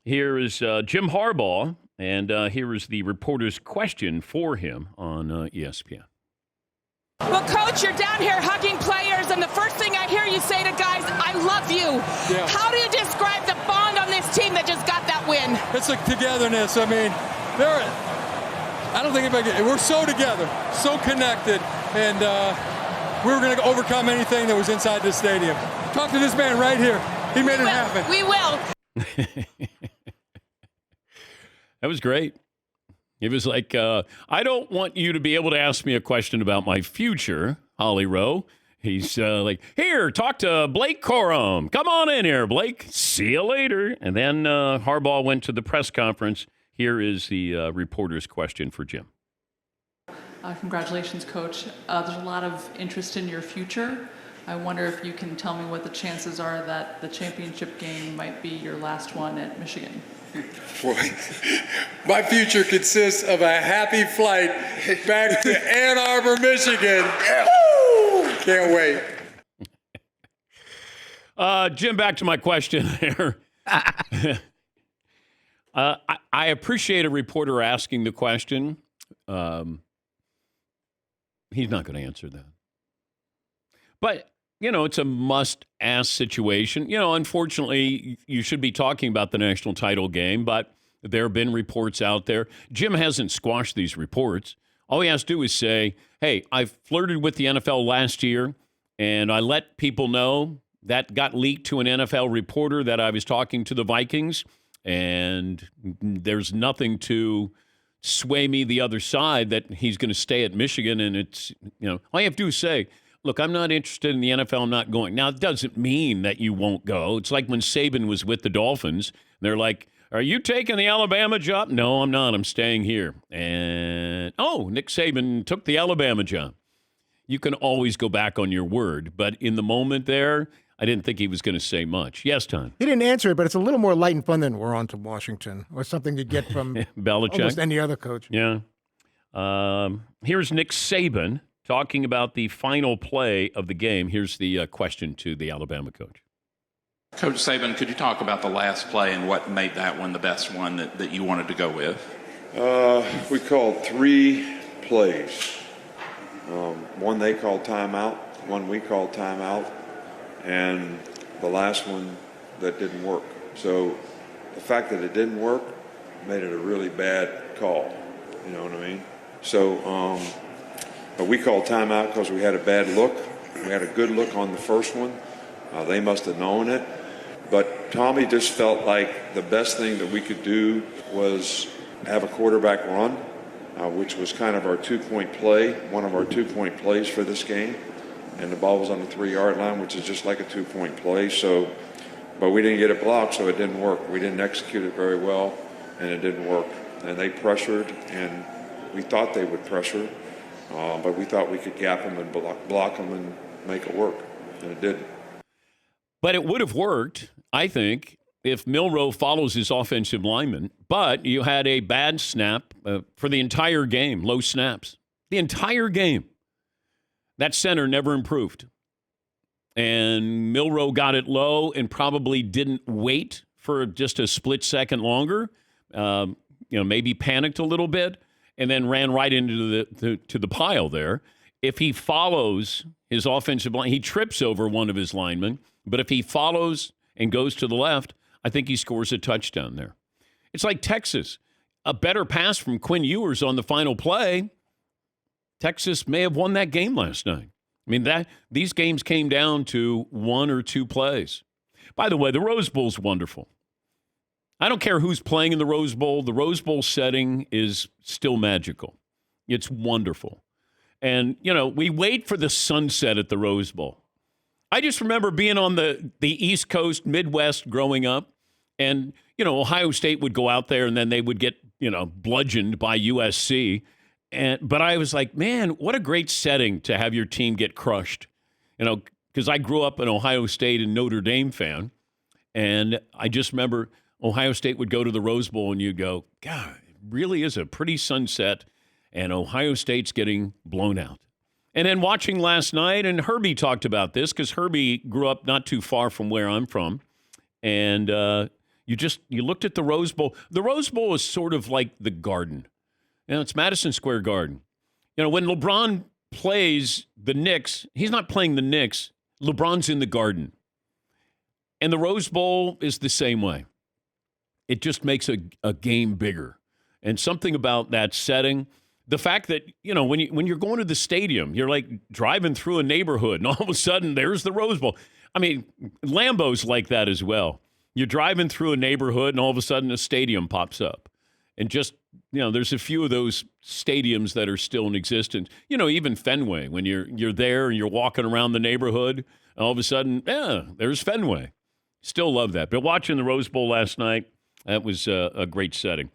Here is Jim Harbaugh, and here is the reporter's question for him on ESPN. Well, Coach, you're down here hugging players, and the first thing I hear you say to guys, I love you. Yeah. How do you describe the bond on this team that just got that win? It's like togetherness. I mean, I don't think anybody, we're so together, so connected, and we were going to overcome anything that was inside this stadium. Talk to this man right here. He made it happen. We will. That was great. It was like, I don't want you to be able to ask me a question about my future, Holly Rowe. He's like, here, talk to Blake Corum. Come on in here, Blake. See you later. And then Harbaugh went to the press conference. Here is the reporter's question for Jim. Congratulations, Coach. There's a lot of interest in your future. I wonder if you can tell me what the chances are that the championship game might be your last one at Michigan. Boy, my future consists of a happy flight back to Ann Arbor, Michigan. Woo! Can't wait. Jim, back to my question there. I appreciate a reporter asking the question. He's not going to answer that. But, it's a must-ask situation. Unfortunately, you should be talking about the national title game, but there have been reports out there. Jim hasn't squashed these reports. All he has to do is say, hey, I flirted with the NFL last year, and I let people know that got leaked to an NFL reporter that I was talking to the Vikings, and there's nothing to sway me the other side that he's going to stay at Michigan. And it's, all you have to do is say, look, I'm not interested in the NFL. I'm not going. Now, it doesn't mean that you won't go. It's like when Saban was with the Dolphins. They're like, are you taking the Alabama job? No, I'm not. I'm staying here. And, Nick Saban took the Alabama job. You can always go back on your word. But in the moment there, I didn't think he was going to say much. Yes, Tom. He didn't answer it, but it's a little more light and fun than we're on to Washington, or something you get from Belichick. Almost any other coach. Yeah. Here's Nick Saban talking about the final play of the game. Here's the question to the Alabama coach. Coach Saban, could you talk about the last play and what made that one the best one that you wanted to go with? We called 3 plays. One they called timeout, one we called timeout, and the last one that didn't work. So the fact that it didn't work made it a really bad call. You know what I mean? So, but we called timeout because we had a bad look. We had a good look on the first one. They must have known it. But Tommy just felt like the best thing that we could do was have a quarterback run, which was kind of our 2-point play, one of our 2-point plays for this game. And the ball was on the 3-yard line, which is just like a 2-point play. So, but we didn't get it blocked, so it didn't work. We didn't execute it very well, and it didn't work. And they pressured, and we thought they would pressure, but we thought we could gap them and block them and make it work, and it didn't. But it would have worked, I think, if Milroe follows his offensive lineman. But you had a bad snap for the entire game, low snaps. The entire game. That center never improved. And Milroe got it low and probably didn't wait for just a split second longer. Maybe panicked a little bit and then ran right into the pile there. If he follows his offensive line, he trips over one of his linemen. But if he follows and goes to the left, I think he scores a touchdown there. It's like Texas. A better pass from Quinn Ewers on the final play. Texas may have won that game last night. I mean, these games came down to 1 or 2 plays. By the way, the Rose Bowl's wonderful. I don't care who's playing in the Rose Bowl. The Rose Bowl setting is still magical. It's wonderful. And, we wait for the sunset at the Rose Bowl. I just remember being on the East Coast, Midwest growing up, and, Ohio State would go out there and then they would get, bludgeoned by USC. But I was like, man, what a great setting to have your team get crushed. Because I grew up an Ohio State and Notre Dame fan. And I just remember Ohio State would go to the Rose Bowl and you'd go, God, it really is a pretty sunset. And Ohio State's getting blown out. And then watching last night, and Herbie talked about this because Herbie grew up not too far from where I'm from. And, You looked at the Rose Bowl. The Rose Bowl is sort of like the Garden. It's Madison Square Garden. When LeBron plays the Knicks, he's not playing the Knicks. LeBron's in the Garden. And the Rose Bowl is the same way. It just makes a game bigger. And something about that setting, the fact that, when you're going to the stadium, you're like driving through a neighborhood and all of a sudden there's the Rose Bowl. I mean, Lambeau's like that as well. You're driving through a neighborhood and all of a sudden a stadium pops up. And just, there's a few of those stadiums that are still in existence. Even Fenway, when you're there and you're walking around the neighborhood, and all of a sudden, there's Fenway. Still love that. But watching the Rose Bowl last night, that was a great setting.